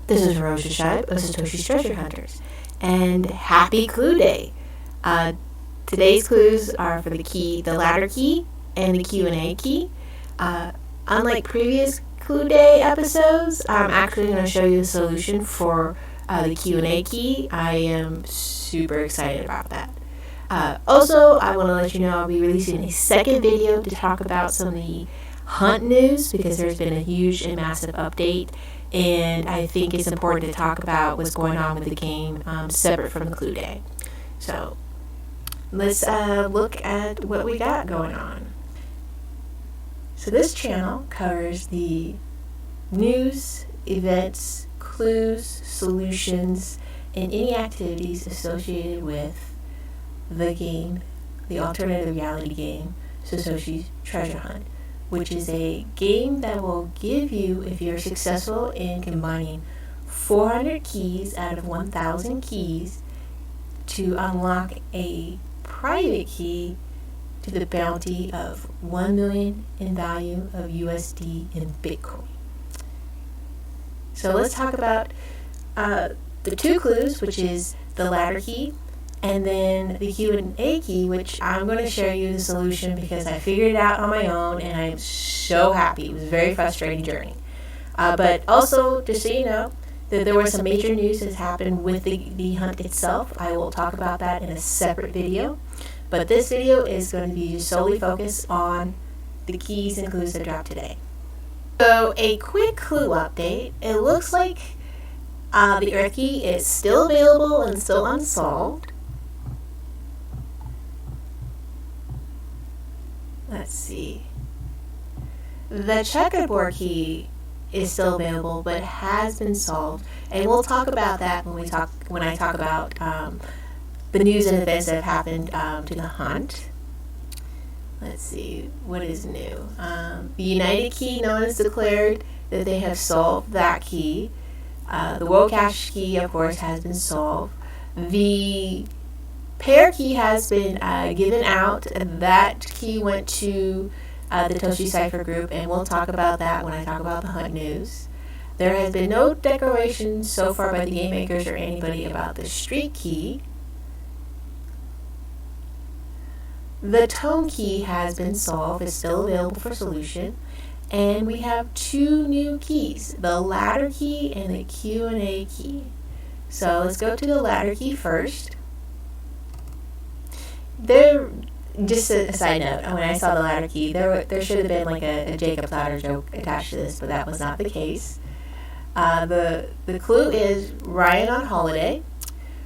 This is hirojashibe of Satoshi's Treasure Hunters, and happy Clue Day. Today's clues are for the ladder key, and the Q&A key. Unlike previous Clue Day episodes, I'm actually going to show you the solution for the Q&A key. I am super excited about that. Also, I want to let you know I'll be releasing a second video to talk about some of the hunt news, because there's been a huge and massive update, and I think it's important to talk about what's going on with the game separate from the Clue Day. So let's look at what we got going on. So this channel covers the news, events, clues, solutions, and any activities associated with the game, the alternative reality game, Satoshi's Treasure Hunt, which is a game that will give you, if you're successful in combining 400 keys out of 1,000 keys, to unlock a private key to the bounty of 1 million in value of USD in Bitcoin. So let's talk about the two clues, which is the ladder key and then the Q&A key, which I'm going to show you the solution because I figured it out on my own and I'm so happy. It was a very frustrating journey. But also, just so you know, that there was some major news that's happened with the hunt itself. I will talk about that in a separate video. But this video is going to be solely focused on the keys and clues that dropped today. So a quick clue update. It looks like the Earth key is still available and still unsolved. Let's see. The checkerboard key is still available, but has been solved, and we'll talk about that when I talk about the news and events that have happened to the hunt. Let's see, what is new? The United key, no one has declared that they have solved that key. The World Cache key, of course, has been solved. The pair key has been given out, and that key went to the Toshi Cipher group, and we'll talk about that when I talk about the hunt news. There has been no declaration so far by the game makers or anybody about the street key. The tone key has been solved, it's still available for solution, and we have two new keys, the ladder key and the Q&A key. So let's go to the ladder key first. Just a side note, when I saw the ladder key, there should have been like a Jacob's ladder joke attached to this, but that was not the case. The clue is Ryan on holiday.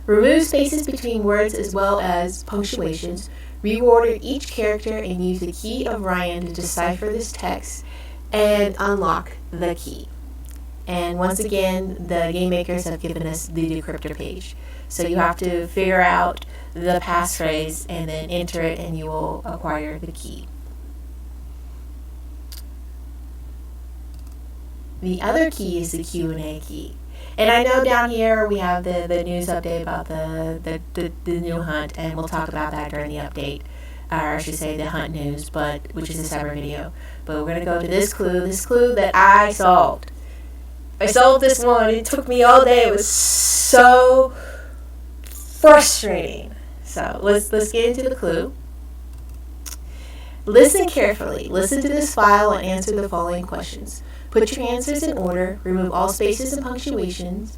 Remove spaces between words as well as punctuations. Reorder each character and use the key of Ryan to decipher this text and unlock the key. And once again, the game makers have given us the decryptor page. So you have to figure out the passphrase and then enter it, and you will acquire the key. The other key is the Q&A key. And I know down here we have the news update about the new hunt, and we'll talk about that during the update, or I should say the hunt news, which is a separate video. But we're going to go to this clue that I solved. I solved this one. It took me all day. It was so frustrating. So let's get into the clue. Listen carefully. Listen to this file and answer the following questions. Put your answers in order, remove all spaces and punctuations,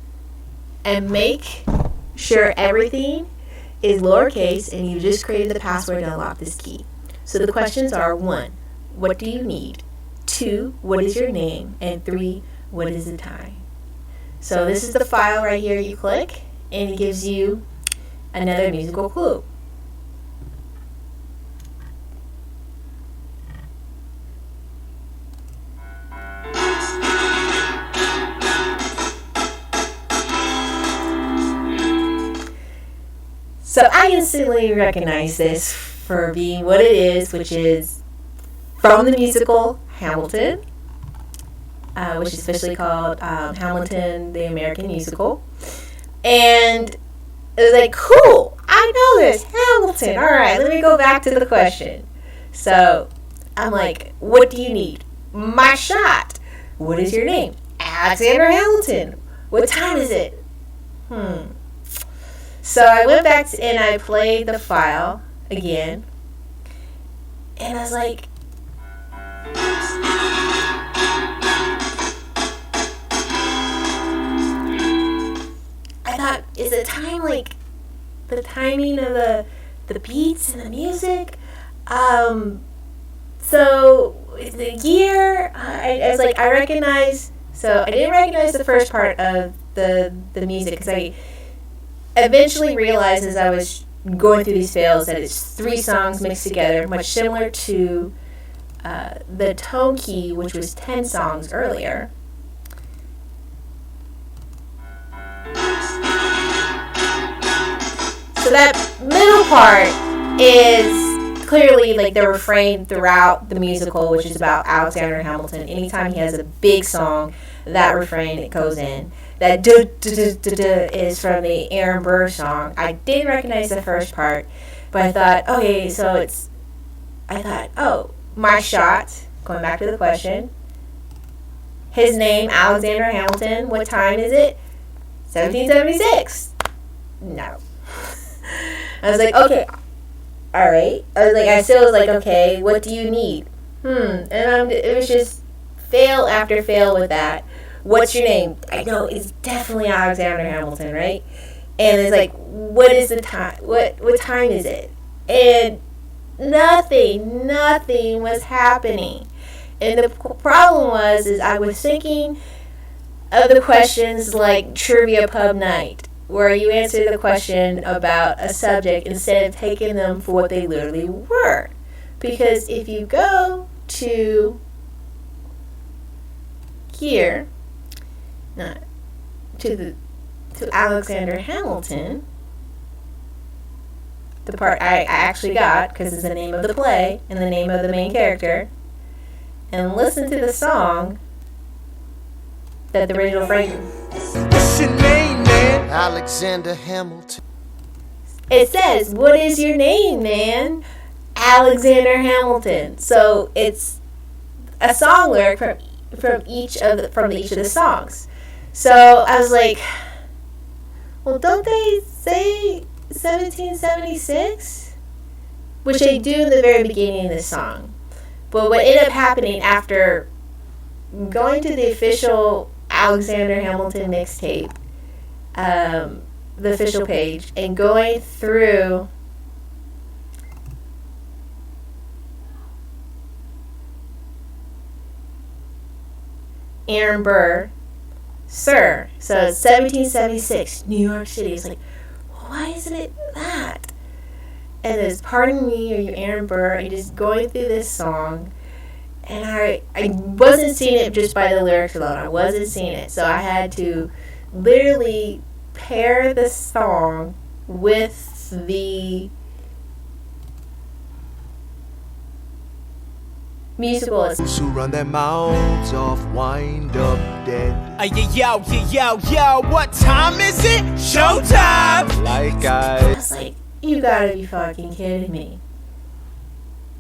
and make sure everything is lowercase and you just created the password to unlock this key. So the questions are: 1, what do you need? 2, what is your name? And 3, what is the time? So this is the file right here. You click and it gives you another musical clue. So I instantly recognize this for being what it is, which is from the musical Hamilton, which is officially called Hamilton, the American Musical. And it was like, cool, I know this, Hamilton. All right, let me go back to the question. So I'm like, what do you need? My shot. What is your name? Alexander Hamilton. What time is it? So I went back and I played the file again. And I was like, I thought, is the time like the timing of the beats and the music? So the year, I was like, I recognize. So I didn't recognize the first part of the music because I eventually realized as I was going through these fails that it's 3 songs mixed together, much similar to the tone key, which was 10 songs earlier. So that middle part is clearly like the refrain throughout the musical, which is about Alexander Hamilton. Anytime he has a big song, that refrain, it goes in. That is from the Aaron Burr song. I didn't recognize the first part, but I thought, okay, so my shot, going back to the question, his name, Alexander Hamilton, what time is it? 1776. No. I was like, okay, all right. I still was like, okay, what do you need? And it was just fail after fail with that. What's your name? I know it's definitely Alexander Hamilton, right? And it's like, what is the time? What time is it? And nothing was happening. And the problem was, I was thinking of the questions like Trivia Pub Night, where you answer the question about a subject instead of taking them for what they literally were. Because if you go to here, to Alexander Hamilton, the part I actually got, because it's the name of the play and the name of the main character, and listen to the song that the original phrase. What's your name, man? Alexander Hamilton. It says, "What is your name, man?" Alexander Hamilton. So it's a song lyric from each of the songs. So I was like, well, don't they say 1776? Which they do in the very beginning of the song. But what ended up happening after going to the official Alexander Hamilton mixtape, the official page, and going through Aaron Burr, Sir. So it's 1776, New York City. It's like, why isn't it that? And it's Pardon Me, Are You Aaron Burr? And just going through this song. And I wasn't seeing it just by the lyrics alone. I wasn't seeing it. So I had to literally pair the song with the musical. Who run their mouths off, wind up dead. Yo, what time is it? Showtime! Like I was like, you gotta be fucking kidding me.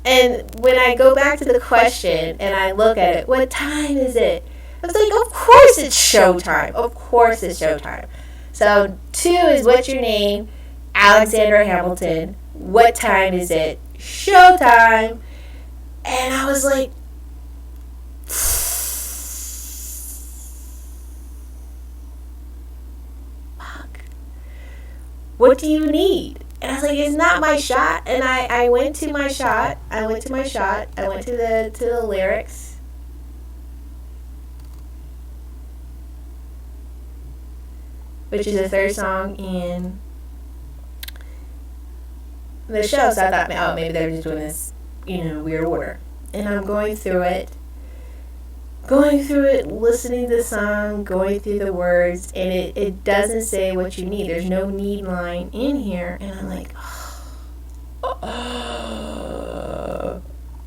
And when I go back to the question and I look at it, what time is it? I was like, of course it's showtime. Of course it's showtime. So 2 is what's your name? Alexander Hamilton. What time is it? Showtime. And I was like, fuck. What do you need? And I was like, it's not my shot. And I went to my shot. I went to the lyrics. Which is the 3rd song in the show. So I thought, oh, maybe they're just doing this, weird order. And I'm going through it, listening to the song, going through the words, and it doesn't say what you need. There's no need line in here. And I'm like,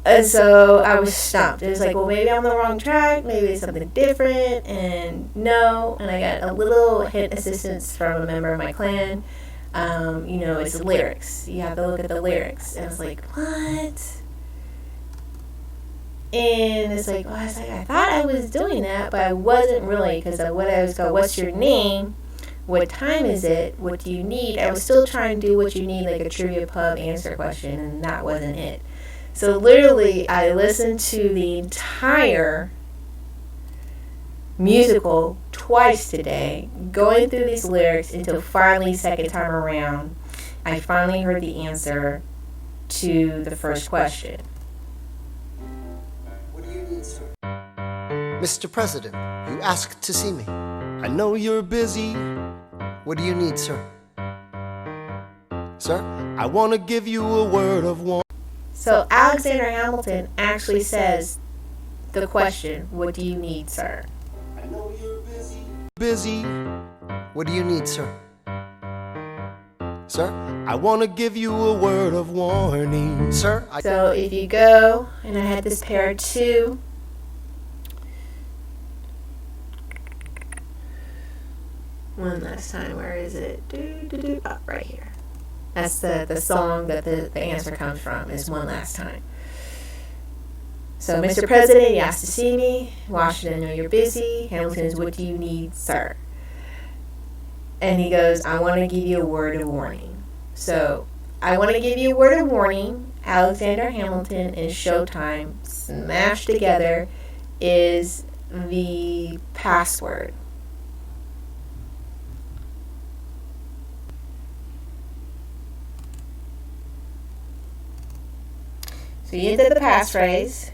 and so I was stumped. It was like, well, maybe I'm on the wrong track. Maybe it's something different. And no. And I got a little hint assistance from a member of my clan. It's the lyrics. You have to look at the lyrics. And I was like, what? And it's like, I was like, I thought I was doing that, but I wasn't really, because what I was going, what's your name? What time is it? What do you need? I was still trying to do what you need, like a trivia pub answer question, and that wasn't it. So literally, I listened to the entire musical twice today, going through these lyrics until finally, second time around, I finally heard the answer to the first question. Mr. President, you asked to see me. I know you're busy. What do you need, sir? Sir, I want to give you a word of warning. So Alexander Hamilton actually says the question, what do you need, sir? I know you're busy. Busy. What do you need, sir? Sir, I want to give you a word of warning. Sir, So if you go, and I had this pair too. One last time, where is it? Oh, right here. That's the song that the answer comes from, is One Last Time. So, Mr. President, you asked to see me. Washington, I know you're busy. Hamilton's, what do you need, sir? And he goes, I want to give you a word of warning. So, I want to give you a word of warning. Alexander Hamilton and Showtime smashed together is the password. So you enter the passphrase,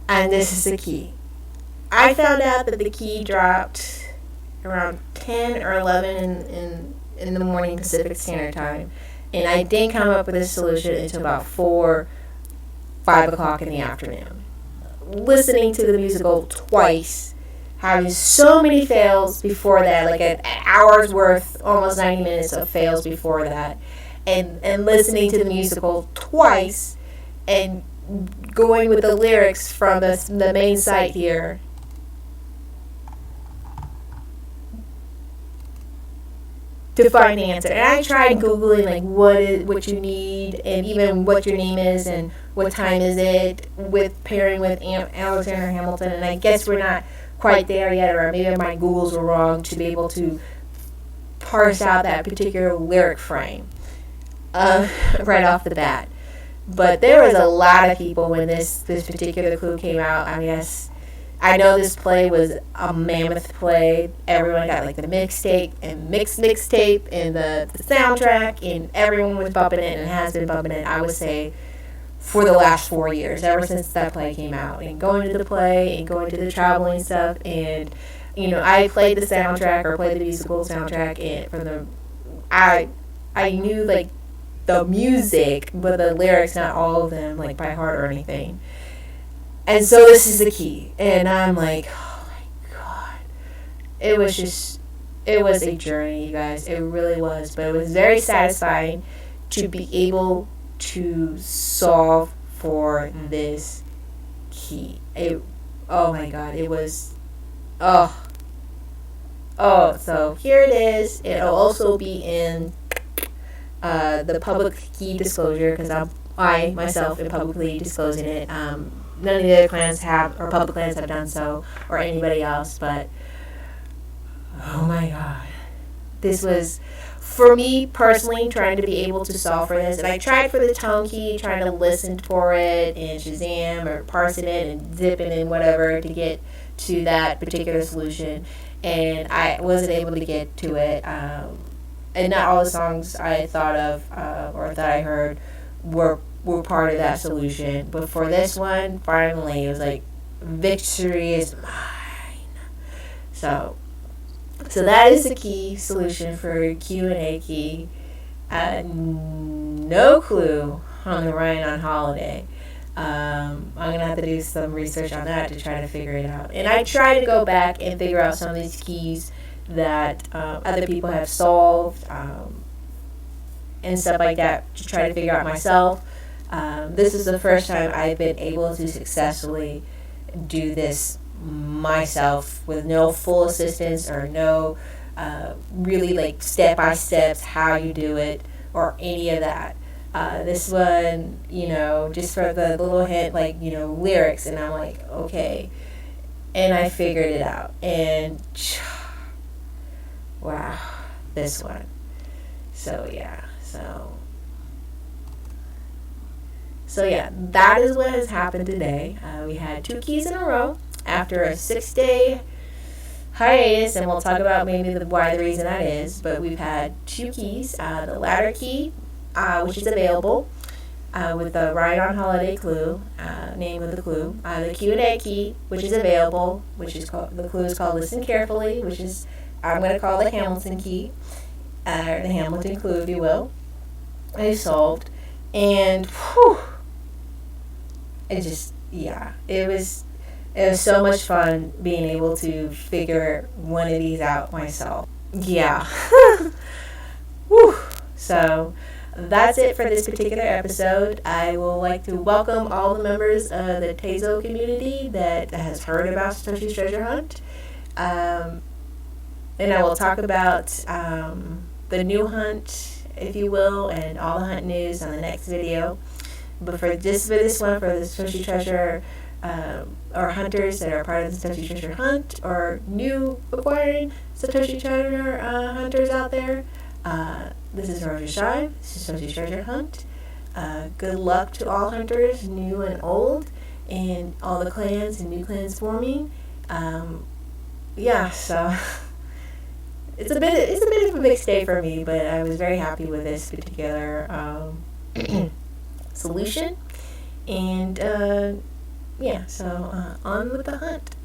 and this is the key. I found out that the key dropped around 10 or 11 in the morning Pacific Standard Time, and I didn't come up with a solution until about 5 o'clock in the afternoon. Listening to the musical twice, having so many fails before that, like an hour's worth, almost 90 minutes of fails before that. And listening to the musical twice and going with the lyrics from the main site here. To find the answer. And I tried Googling like what you need and even what your name is and what time is it with pairing with Alexander Hamilton. And I guess we're not quite there yet, or maybe my Googles were wrong to be able to parse out that particular lyric frame. Right off the bat. But there was a lot of people when this particular clue came out. I guess I know this play was a mammoth play. Everyone got like the mixtape and mixtape and the soundtrack, and everyone was bumping it and has been bumping it, I would say, for the last 4 years, ever since that play came out. And going to the play and going to the traveling stuff, and I played the soundtrack or played the musical soundtrack, and from the I knew like the music, but the lyrics, not all of them, like by heart or anything. And so this is the key. And I'm like, oh my God. It was a journey, you guys. It really was. But it was very satisfying to be able to solve for this key. Oh my God. It was, so here it is. It'll also be in the public key disclosure, because I myself am publicly disclosing it. None of the other clans have, or public clans have done so, or anybody else, but oh my God. This was, for me personally, trying to be able to solve for this. And I tried for the tone key, trying to listen for it in Shazam or parsing it and zipping and whatever to get to that particular solution. And I wasn't able to get to it. And not all the songs I thought of or that I heard were part of that solution. But for this one, finally, it was like, victory is mine. So that is the key solution for Q&A key. No clue on the Ryan on holiday. I'm going to have to do some research on that to try to figure it out. And I try to go back and figure out some of these keys that other people have solved and stuff like that to try to figure out myself. This is the first time I've been able to successfully do this myself with no full assistance or no really like step-by-steps how you do it or any of that. This one, just for the little hint, lyrics, and I'm like, okay. And I figured it out, and wow, this one. So yeah, that is what has happened today. We had 2 keys in a row after a 6-day hiatus, and we'll talk about maybe why the reason that is. But we've had 2 keys, the ladder key, which is available with the Ride on Holiday clue, name of the clue, the Q&A key, which is available, which is called, the clue is called Listen Carefully, which is, I'm going to call the Hamilton key, or the Hamilton clue, if you will. I solved, and it was so much fun being able to figure one of these out myself. Yeah. Whew. So that's it for this particular episode. I would like to welcome all the members of the Tezo community that has heard about Satoshi's Treasure Hunt. And I will talk about the new hunt, if you will, and all the hunt news on the next video. But for this one, for the Satoshi Treasure, or hunters that are part of the Satoshi Treasure Hunt, or new acquiring Satoshi Treasure hunters out there, this is hirojashibe. This is Satoshi Treasure Hunt. Good luck to all hunters, new and old, and all the clans and new clans forming. So it's a bit of a big stay for me, but I was very happy with this particular solution. And on with the hunt.